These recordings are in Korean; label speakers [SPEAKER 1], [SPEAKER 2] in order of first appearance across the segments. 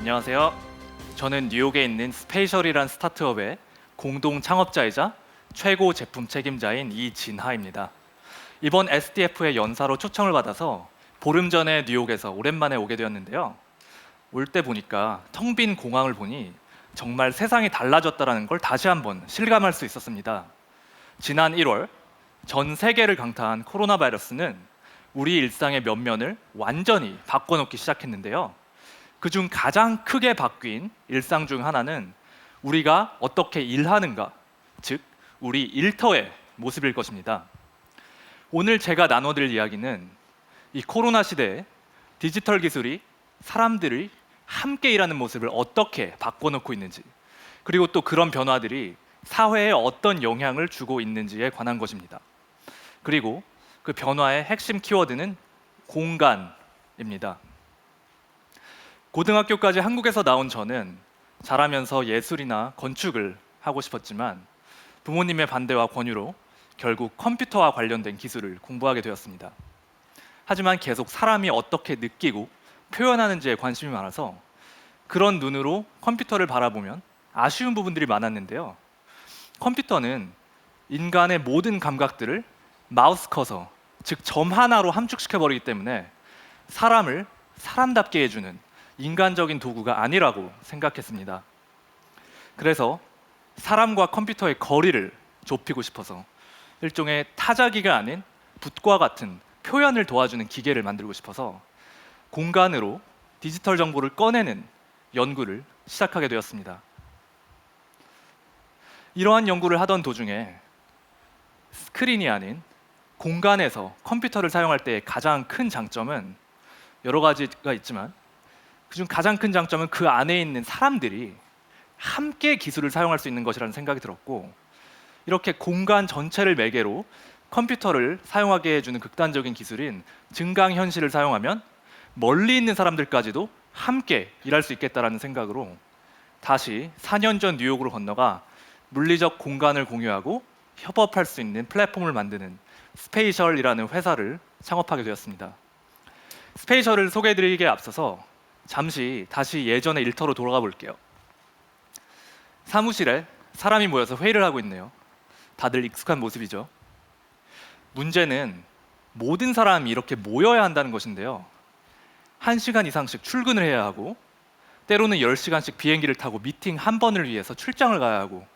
[SPEAKER 1] 안녕하세요. 저는 뉴욕에 있는 스페이셜이란 스타트업의 공동 창업자이자 최고 제품 책임자인 이진하입니다. 이번 SDF의 연사로 초청을 받아서 보름 전에 뉴욕에서 오랜만에 오게 되었는데요. 올 때 보니까 텅 빈 공항을 보니 정말 세상이 달라졌다는 걸 다시 한번 실감할 수 있었습니다. 지난 1월 전 세계를 강타한 코로나 바이러스는 우리 일상의 면면을 완전히 바꿔놓기 시작했는데요. 그중 가장 크게 바뀐 일상 중 하나는 우리가 어떻게 일하는가, 즉 우리 일터의 모습일 것입니다. 오늘 제가 나눠드릴 이야기는 이 코로나 시대에 디지털 기술이 사람들이 함께 일하는 모습을 어떻게 바꿔놓고 있는지, 그리고 또 그런 변화들이 사회에 어떤 영향을 주고 있는지에 관한 것입니다. 그리고 그 변화의 핵심 키워드는 공간입니다. 고등학교까지 한국에서 나온 저는 자라면서 예술이나 건축을 하고 싶었지만 부모님의 반대와 권유로 결국 컴퓨터와 관련된 기술을 공부하게 되었습니다. 하지만 계속 사람이 어떻게 느끼고 표현하는지에 관심이 많아서 그런 눈으로 컴퓨터를 바라보면 아쉬운 부분들이 많았는데요. 컴퓨터는 인간의 모든 감각들을 마우스 커서, 즉 점 하나로 함축시켜버리기 때문에 사람을 사람답게 해주는 인간적인 도구가 아니라고 생각했습니다. 그래서 사람과 컴퓨터의 거리를 좁히고 싶어서 일종의 타자기가 아닌 붓과 같은 표현을 도와주는 기계를 만들고 싶어서 공간으로 디지털 정보를 꺼내는 연구를 시작하게 되었습니다. 이러한 연구를 하던 도중에 스크린이 아닌 공간에서 컴퓨터를 사용할 때의 가장 큰 장점은 여러 가지가 있지만 그중 가장 큰 장점은 그 안에 있는 사람들이 함께 기술을 사용할 수 있는 것이라는 생각이 들었고, 이렇게 공간 전체를 매개로 컴퓨터를 사용하게 해주는 극단적인 기술인 증강현실을 사용하면 멀리 있는 사람들까지도 함께 일할 수 있겠다라는 생각으로 다시 4년 전 뉴욕으로 건너가 물리적 공간을 공유하고 협업할 수 있는 플랫폼을 만드는 스페이셜이라는 회사를 창업하게 되었습니다. 스페이셜을 소개해드리기에 앞서서 잠시 다시 예전의 일터로 돌아가 볼게요. 사무실에 사람이 모여서 회의를 하고 있네요. 다들 익숙한 모습이죠. 문제는 모든 사람이 이렇게 모여야 한다는 것인데요. 1시간 이상씩 출근을 해야 하고 때로는 10시간씩 비행기를 타고 미팅 한 번을 위해서 출장을 가야 하고,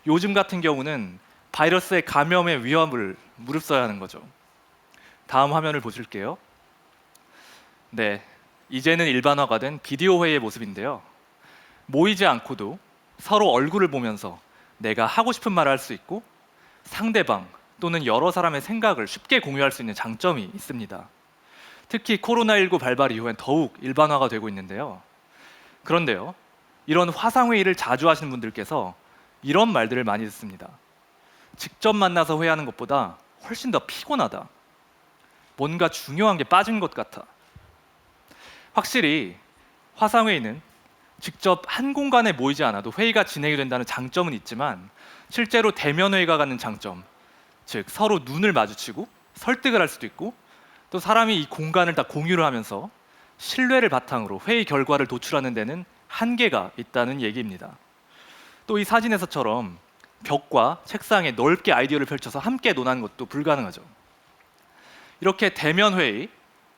[SPEAKER 1] 요즘 같은 경우는 바이러스의 감염의 위험을 무릅써야 하는 거죠. 다음 화면을 보실게요. 네, 이제는 일반화가 된 비디오 회의의 모습인데요. 모이지 않고도 서로 얼굴을 보면서 내가 하고 싶은 말을 할 수 있고 상대방 또는 여러 사람의 생각을 쉽게 공유할 수 있는 장점이 있습니다. 특히 코로나19 발발 이후엔 더욱 일반화가 되고 있는데요. 그런데요, 이런 화상회의를 자주 하시는 분들께서 이런 말들을 많이 듣습니다. 직접 만나서 회의하는 것보다 훨씬 더 피곤하다. 뭔가 중요한 게 빠진 것 같아. 확실히 화상회의는 직접 한 공간에 모이지 않아도 회의가 진행이 된다는 장점은 있지만 실제로 대면 회의가 갖는 장점, 즉 서로 눈을 마주치고 설득을 할 수도 있고 또 사람이 이 공간을 다 공유를 하면서 신뢰를 바탕으로 회의 결과를 도출하는 데는 한계가 있다는 얘기입니다. 또 이 사진에서처럼 벽과 책상에 넓게 아이디어를 펼쳐서 함께 논하는 것도 불가능하죠. 이렇게 대면 회의,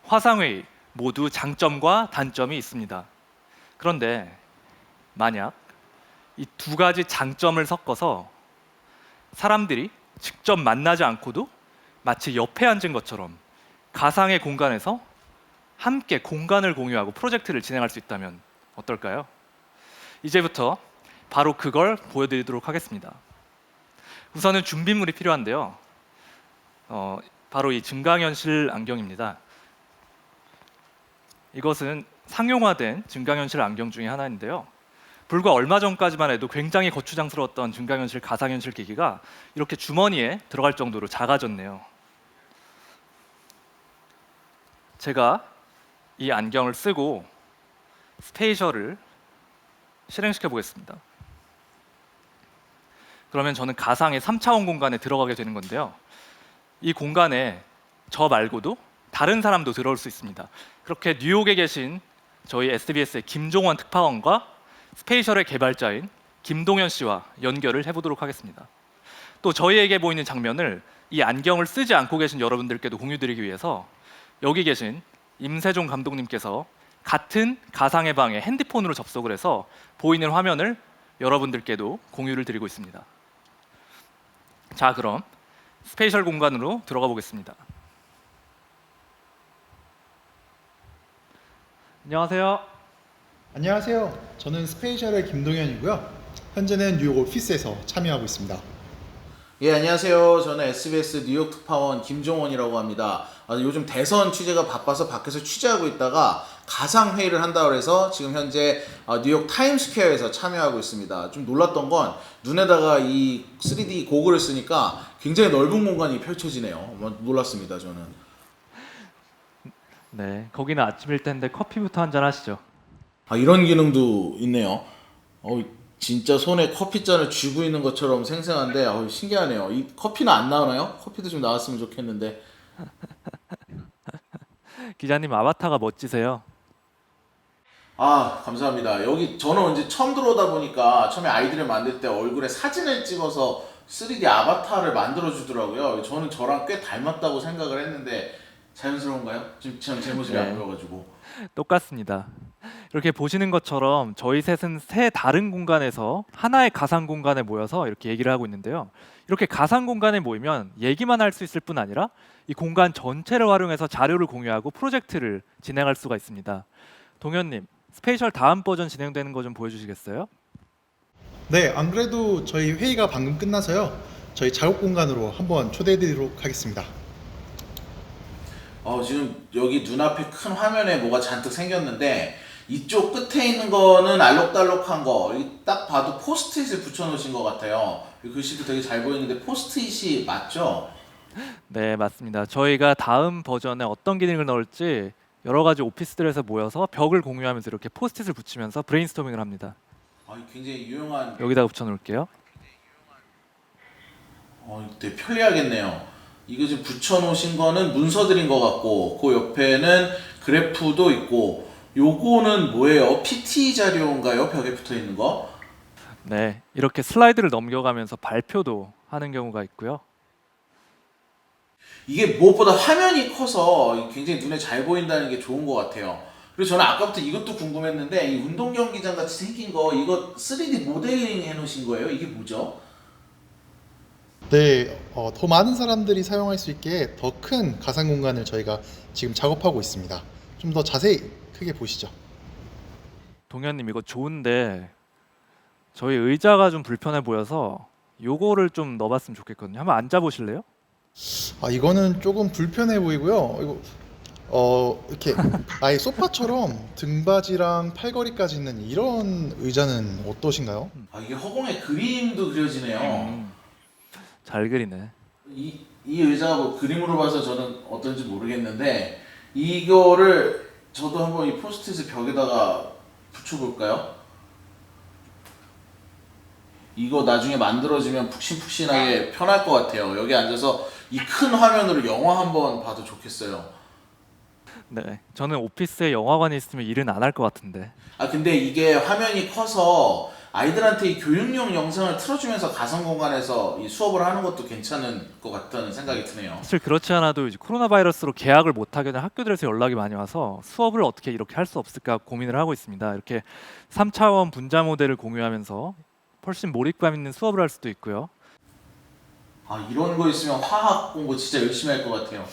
[SPEAKER 1] 화상 회의 모두 장점과 단점이 있습니다. 그런데 만약 이 두 가지 장점을 섞어서 사람들이 직접 만나지 않고도 마치 옆에 앉은 것처럼 가상의 공간에서 함께 공간을 공유하고 프로젝트를 진행할 수 있다면 어떨까요? 이제부터 바로 그걸 보여드리도록 하겠습니다. 우선은 준비물이 필요한데요. 바로 이 증강현실 안경입니다. 이것은 상용화된 증강현실 안경 중에 하나인데요. 불과 얼마 전까지만 해도 굉장히 거추장스러웠던 증강현실 가상현실 기기가 이렇게 주머니에 들어갈 정도로 작아졌네요. 제가 이 안경을 쓰고 스페이셜을 실행시켜 보겠습니다. 그러면 저는 가상의 3차원 공간에 들어가게 되는 건데요. 이 공간에 저 말고도 다른 사람도 들어올 수 있습니다. 그렇게 뉴욕에 계신 저희 SBS의 김종원 특파원과 스페이셜의 개발자인 김동현 씨와 연결을 해보도록 하겠습니다. 또 저희에게 보이는 장면을 이 안경을 쓰지 않고 계신 여러분들께도 공유드리기 위해서 여기 계신 임세종 감독님께서 같은 가상의 방에 핸드폰으로 접속을 해서 보이는 화면을 여러분들께도 공유를 드리고 있습니다. 자, 그럼 스페이셜 공간으로 들어가 보겠습니다. 안녕하세요.
[SPEAKER 2] 안녕하세요. 저는 스페이셜의 김동현이고요. 현재는 뉴욕 오피스에서 참여하고 있습니다.
[SPEAKER 3] 예, 안녕하세요. 저는 SBS 뉴욕 특파원 김종원이라고 합니다. 요즘 대선 취재가 바빠서 밖에서 취재하고 있다가 가상 회의를 한다고 해서 지금 현재 뉴욕 타임스퀘어에서 참여하고 있습니다. 좀 놀랐던 건 눈에다가 이 3D 고글을 쓰니까 굉장히 넓은 공간이 펼쳐지네요. 놀랐습니다, 저는.
[SPEAKER 1] 네, 거기는 아침일 텐데 커피부터 한잔 하시죠.
[SPEAKER 3] 이런 기능도 있네요. 진짜 손에 커피잔을 쥐고 있는 것처럼 생생한데 신기하네요. 이 커피는 안 나오나요? 커피도 좀 나왔으면 좋겠는데.
[SPEAKER 1] 기자님 아바타가 멋지세요.
[SPEAKER 3] 감사합니다. 여기 저는 이제 처음 들어오다 보니까 처음에 아이디를 만들 때 얼굴에 사진을 찍어서 3D 아바타를 만들어 주더라고요. 저는 저랑 꽤 닮았다고 생각을 했는데 자연스러운가요? 지금 제 모습이 안 보여가지고.
[SPEAKER 1] 똑같습니다. 이렇게 보시는 것처럼 저희 셋은 세 다른 공간에서 하나의 가상 공간에 모여서 이렇게 얘기를 하고 있는데요. 이렇게 가상 공간에 모이면 얘기만 할 수 있을 뿐 아니라 이 공간 전체를 활용해서 자료를 공유하고 프로젝트를 진행할 수가 있습니다. 동현님, 스페이셜 다음 버전 진행되는 거 좀 보여주시겠어요?
[SPEAKER 2] 네, 안 그래도 저희 회의가 방금 끝나서요. 저희 작업 공간으로 한번 초대해드리도록 하겠습니다.
[SPEAKER 3] 지금 여기 눈앞에 큰 화면에 뭐가 잔뜩 생겼는데 이쪽 끝에 있는 거는 알록달록한 거, 딱 봐도 포스트잇을 붙여놓으신 것 같아요. 이 글씨도 되게 잘 보이는데 포스트잇이 맞죠?
[SPEAKER 1] 네, 맞습니다. 저희가 다음 버전에 어떤 기능을 넣을지 여러 가지 오피스들에서 모여서 벽을 공유하면서 이렇게 포스트잇을 붙이면서 브레인스토밍을 합니다.
[SPEAKER 3] 굉장히 유용한.
[SPEAKER 1] 여기다 붙여놓을게요.
[SPEAKER 3] 되게 편리하겠네요. 이거 지금 붙여놓으신 거는 문서들인 것 같고 그 옆에는 그래프도 있고 요거는 뭐예요? PT 자료인가요? 벽에 붙어 있는 거?
[SPEAKER 1] 네, 이렇게 슬라이드를 넘겨가면서 발표도 하는 경우가 있고요.
[SPEAKER 3] 이게 무엇보다 화면이 커서 굉장히 눈에 잘 보인다는 게 좋은 것 같아요. 그리고 저는 아까부터 이것도 궁금했는데 이 운동 경기장 같이 생긴 거 이거 3D 모델링 해놓으신 거예요? 이게 뭐죠?
[SPEAKER 2] 네, 더 많은 사람들이 사용할 수 있게 더 큰 가상 공간을 저희가 지금 작업하고 있습니다. 좀 더 자세히 크게 보시죠.
[SPEAKER 1] 동현님 이거 좋은데 저희 의자가 좀 불편해 보여서 요거를 좀 넣어봤으면 좋겠거든요. 한번 앉아보실래요?
[SPEAKER 2] 이거는 조금 불편해 보이고요. 이렇게 아예 소파처럼 등받이랑 팔걸이까지 있는 이런 의자는 어떠신가요?
[SPEAKER 3] 이게 허공에 그림도 그려지네요.
[SPEAKER 1] 잘 그리네.
[SPEAKER 3] 이 의자가 뭐 그림으로 봐서 저는 어떤지 모르겠는데 이거를 저도 한번 이 포스트잇을 벽에다가 붙여볼까요? 이거 나중에 만들어지면 푹신푹신하게 편할 것 같아요. 여기 앉아서 이 큰 화면으로 영화 한번 봐도 좋겠어요.
[SPEAKER 1] 네, 저는 오피스에 영화관이 있으면 일은 안 할 것 같은데.
[SPEAKER 3] 근데 이게 화면이 커서 아이들한테 이 교육용 영상을 틀어주면서 가상 공간에서 이 수업을 하는 것도 괜찮은 것 같다는 생각이 드네요.
[SPEAKER 1] 사실 그렇지 않아도 이제 코로나 바이러스로 개학을 못 하게 된 학교들에서 연락이 많이 와서 수업을 어떻게 이렇게 할 수 없을까 고민을 하고 있습니다. 이렇게 3차원 분자 모델을 공유하면서 훨씬 몰입감 있는 수업을 할 수도 있고요.
[SPEAKER 3] 이런 거 있으면 화학 공부 진짜 열심히 할 것 같아요.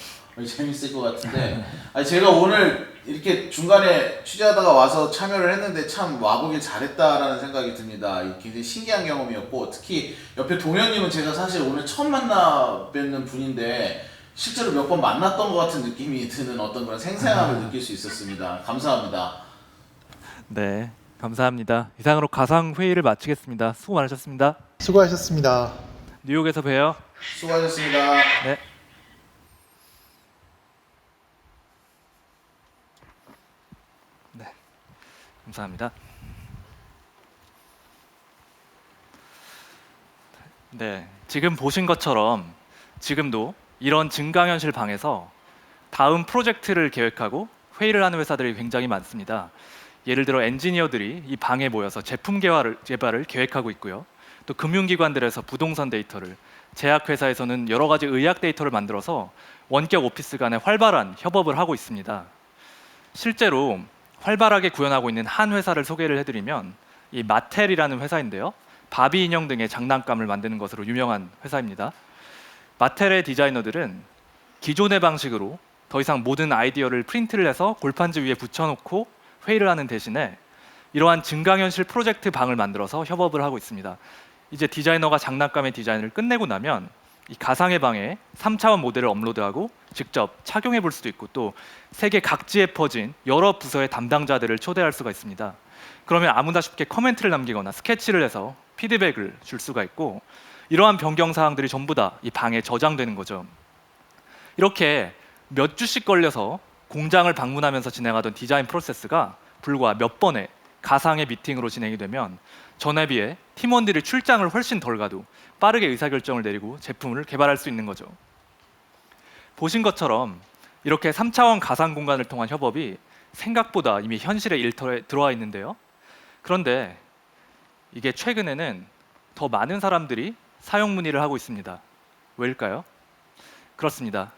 [SPEAKER 3] 재밌을 것 같은데 제가 오늘 이렇게 중간에 취재하다가 와서 참여를 했는데 참 와보길 잘했다라는 생각이 듭니다. 굉장히 신기한 경험이었고 특히 옆에 동현님은 제가 사실 오늘 처음 만나 뵙는 분인데 실제로 몇 번 만났던 것 같은 느낌이 드는 어떤 그런 생생함을 느낄 수 있었습니다. 감사합니다.
[SPEAKER 1] 네, 감사합니다. 이상으로 가상 회의를 마치겠습니다. 수고 많으셨습니다.
[SPEAKER 2] 수고하셨습니다.
[SPEAKER 1] 뉴욕에서 봬요.
[SPEAKER 3] 수고하셨습니다.
[SPEAKER 1] 네. 네, 감사합니다. 네, 지금 보신 것처럼 지금도 이런 증강현실 방에서 다음 프로젝트를 계획하고 회의를 하는 회사들이 굉장히 많습니다. 예를 들어 엔지니어들이 이 방에 모여서 제품 개발을 계획하고 있고요. 또 금융기관들에서 부동산 데이터를, 제약회사에서는 여러 가지 의학 데이터를 만들어서 원격 오피스 간에 활발한 협업을 하고 있습니다. 실제로 활발하게 구현하고 있는 한 회사를 소개를 해드리면 이 마텔이라는 회사인데요. 바비 인형 등의 장난감을 만드는 것으로 유명한 회사입니다. 마텔의 디자이너들은 기존의 방식으로 더 이상 모든 아이디어를 프린트를 해서 골판지 위에 붙여놓고 회의를 하는 대신에 이러한 증강현실 프로젝트 방을 만들어서 협업을 하고 있습니다. 이제 디자이너가 장난감의 디자인을 끝내고 나면 이 가상의 방에 3차원 모델을 업로드하고 직접 착용해 볼 수도 있고, 또 세계 각지에 퍼진 여러 부서의 담당자들을 초대할 수가 있습니다. 그러면 아무나 쉽게 코멘트를 남기거나 스케치를 해서 피드백을 줄 수가 있고, 이러한 변경 사항들이 전부 다 이 방에 저장되는 거죠. 이렇게 몇 주씩 걸려서 공장을 방문하면서 진행하던 디자인 프로세스가 불과 몇 번의 가상의 미팅으로 진행이 되면 전에 비해 팀원들이 출장을 훨씬 덜 가도 빠르게 의사결정을 내리고 제품을 개발할 수 있는 거죠. 보신 것처럼 이렇게 3차원 가상 공간을 통한 협업이 생각보다 이미 현실의 일터에 들어와 있는데요. 그런데 이게 최근에는 더 많은 사람들이 사용 문의를 하고 있습니다. 왜일까요? 그렇습니다.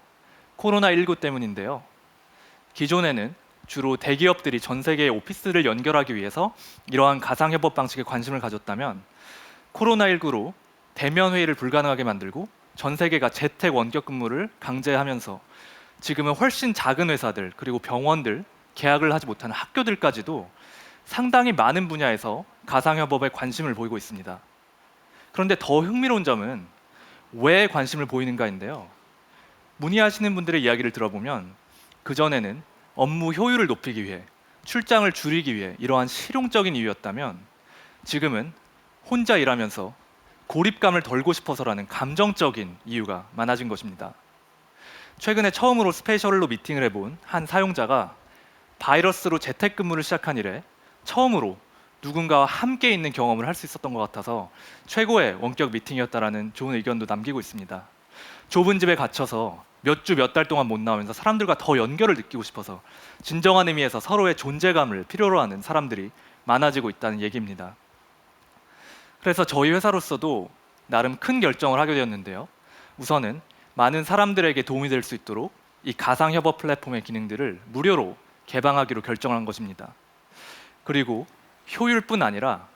[SPEAKER 1] 코로나19 때문인데요. 기존에는 주로 대기업들이 전 세계의 오피스를 연결하기 위해서 이러한 가상 협업 방식에 관심을 가졌다면, 코로나19로 대면 회의를 불가능하게 만들고 전 세계가 재택 원격 근무를 강제하면서 지금은 훨씬 작은 회사들, 그리고 병원들, 계약을 하지 못하는 학교들까지도 상당히 많은 분야에서 가상 협업에 관심을 보이고 있습니다. 그런데 더 흥미로운 점은 왜 관심을 보이는가인데요. 문의하시는 분들의 이야기를 들어보면 그전에는 업무 효율을 높이기 위해, 출장을 줄이기 위해 이러한 실용적인 이유였다면, 지금은 혼자 일하면서 고립감을 덜고 싶어서라는 감정적인 이유가 많아진 것입니다. 최근에 처음으로 스페이셜로 미팅을 해본 한 사용자가 바이러스로 재택근무를 시작한 이래 처음으로 누군가와 함께 있는 경험을 할 수 있었던 것 같아서 최고의 원격 미팅이었다라는 좋은 의견도 남기고 있습니다. 좁은 집에 갇혀서 몇 주 몇 달 동안 못 나오면서 사람들과 더 연결을 느끼고 싶어서 진정한 의미에서 서로의 존재감을 필요로 하는 사람들이 많아지고 있다는 얘기입니다. 그래서 저희 회사로서도 나름 큰 결정을 하게 되었는데요. 우선은 많은 사람들에게 도움이 될 수 있도록 이 가상 협업 플랫폼의 기능들을 무료로 개방하기로 결정한 것입니다. 그리고 효율뿐 아니라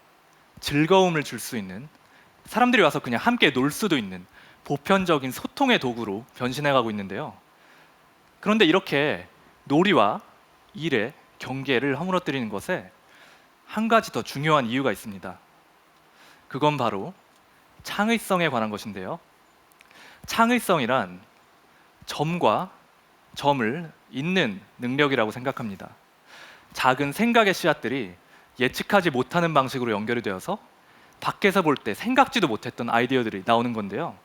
[SPEAKER 1] 즐거움을 줄 수 있는, 사람들이 와서 그냥 함께 놀 수도 있는 보편적인 소통의 도구로 변신해가고 있는데요. 그런데 이렇게 놀이와 일의 경계를 허물어뜨리는 것에 한 가지 더 중요한 이유가 있습니다. 그건 바로 창의성에 관한 것인데요. 창의성이란 점과 점을 잇는 능력이라고 생각합니다. 작은 생각의 씨앗들이 예측하지 못하는 방식으로 연결이 되어서 밖에서 볼 때 생각지도 못했던 아이디어들이 나오는 건데요.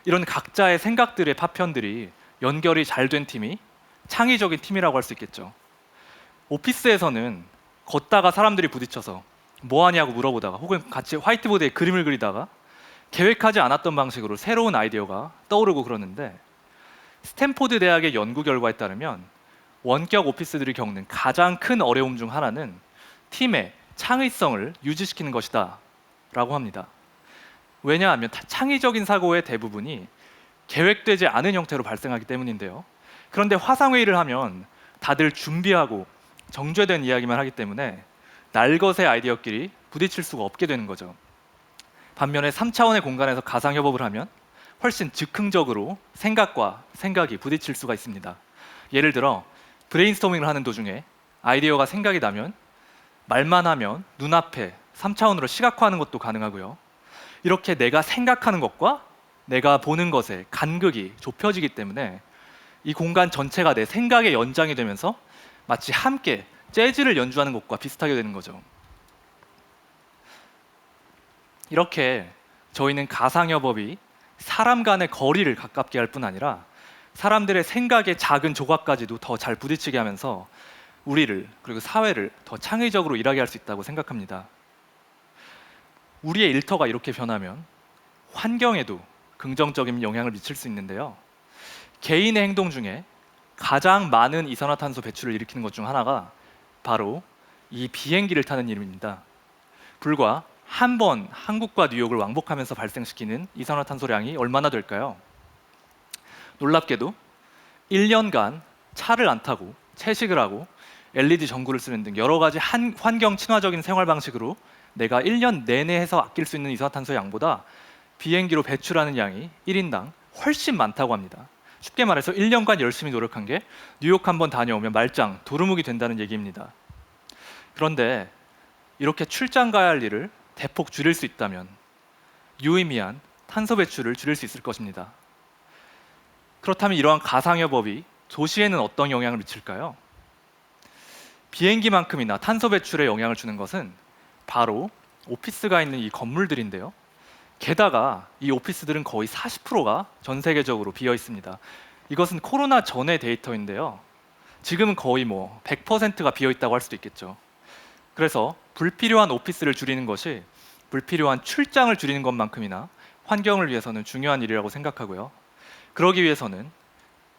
[SPEAKER 1] 이런 각자의 생각들의 파편들이 연결이 잘 된 팀이 창의적인 팀이라고 할 수 있겠죠. 오피스에서는 걷다가 사람들이 부딪혀서 뭐 하냐고 물어보다가, 혹은 같이 화이트보드에 그림을 그리다가 계획하지 않았던 방식으로 새로운 아이디어가 떠오르고 그러는데, 스탠포드 대학의 연구 결과에 따르면 원격 오피스들이 겪는 가장 큰 어려움 중 하나는 팀의 창의성을 유지시키는 것이다 라고 합니다. 왜냐하면 창의적인 사고의 대부분이 계획되지 않은 형태로 발생하기 때문인데요. 그런데 화상회의를 하면 다들 준비하고 정제된 이야기만 하기 때문에 날것의 아이디어끼리 부딪힐 수가 없게 되는 거죠. 반면에 3차원의 공간에서 가상협업을 하면 훨씬 즉흥적으로 생각과 생각이 부딪힐 수가 있습니다. 예를 들어 브레인스토밍을 하는 도중에 아이디어가 생각이 나면 말만 하면 눈앞에 3차원으로 시각화하는 것도 가능하고요. 이렇게 내가 생각하는 것과 내가 보는 것의 간극이 좁혀지기 때문에 이 공간 전체가 내 생각의 연장이 되면서 마치 함께 재즈를 연주하는 것과 비슷하게 되는 거죠. 이렇게 저희는 가상협업이 사람 간의 거리를 가깝게 할 뿐 아니라 사람들의 생각의 작은 조각까지도 더 잘 부딪히게 하면서 우리를, 그리고 사회를 더 창의적으로 일하게 할 수 있다고 생각합니다. 우리의 일터가 이렇게 변하면 환경에도 긍정적인 영향을 미칠 수 있는데요. 개인의 행동 중에 가장 많은 이산화탄소 배출을 일으키는 것 중 하나가 바로 이 비행기를 타는 일입니다. 불과 한 번 한국과 뉴욕을 왕복하면서 발생시키는 이산화탄소량이 얼마나 될까요? 놀랍게도 1년간 차를 안 타고 채식을 하고 LED 전구를 쓰는 등 여러 가지 환경 친화적인 생활 방식으로 내가 1년 내내 해서 아낄 수 있는 이산화탄소 양보다 비행기로 배출하는 양이 1인당 훨씬 많다고 합니다. 쉽게 말해서 1년간 열심히 노력한 게 뉴욕 한번 다녀오면 말짱 도루묵이 된다는 얘기입니다. 그런데 이렇게 출장 가야 할 일을 대폭 줄일 수 있다면 유의미한 탄소 배출을 줄일 수 있을 것입니다. 그렇다면 이러한 가상여법이 도시에는 어떤 영향을 미칠까요? 비행기만큼이나 탄소 배출에 영향을 주는 것은 바로 오피스가 있는 이 건물들인데요. 게다가 이 오피스들은 거의 40%가 전 세계적으로 비어 있습니다. 이것은 코로나 전의 데이터인데요. 지금은 거의 100%가 비어 있다고 할 수도 있겠죠. 그래서 불필요한 오피스를 줄이는 것이 불필요한 출장을 줄이는 것만큼이나 환경을 위해서는 중요한 일이라고 생각하고요. 그러기 위해서는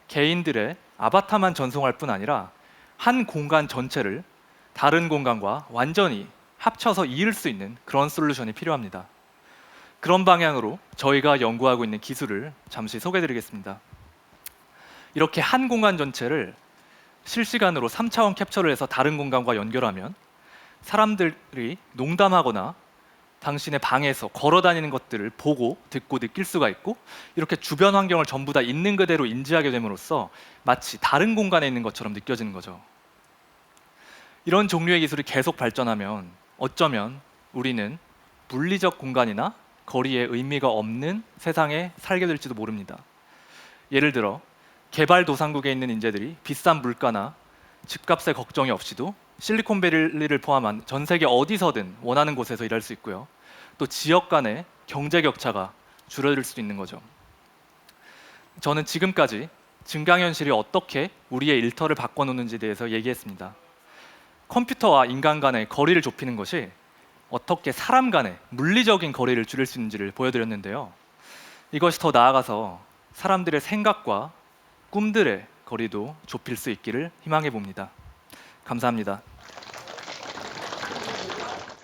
[SPEAKER 1] 개인들의 아바타만 전송할 뿐 아니라 한 공간 전체를 다른 공간과 완전히 합쳐서 이을 수 있는 그런 솔루션이 필요합니다. 그런 방향으로 저희가 연구하고 있는 기술을 잠시 소개해드리겠습니다. 이렇게 한 공간 전체를 실시간으로 3차원 캡처를 해서 다른 공간과 연결하면 사람들이 농담하거나 당신의 방에서 걸어 다니는 것들을 보고 듣고 느낄 수가 있고 이렇게 주변 환경을 전부 다 있는 그대로 인지하게 됨으로써 마치 다른 공간에 있는 것처럼 느껴지는 거죠. 이런 종류의 기술이 계속 발전하면 어쩌면 우리는 물리적 공간이나 거리에 의미가 없는 세상에 살게 될지도 모릅니다. 예를 들어 개발도상국에 있는 인재들이 비싼 물가나 집값의 걱정이 없이도 실리콘밸리를 포함한 전 세계 어디서든 원하는 곳에서 일할 수 있고요. 또 지역 간의 경제 격차가 줄어들 수 있는 거죠. 저는 지금까지 증강현실이 어떻게 우리의 일터를 바꿔놓는지에 대해서 얘기했습니다. 컴퓨터와 인간 간의 거리를 좁히는 것이 어떻게 사람 간의 물리적인 거리를 줄일 수 있는지를 보여드렸는데요. 이것이 더 나아가서 사람들의 생각과 꿈들의 거리도 좁힐 수 있기를 희망해 봅니다. 감사합니다.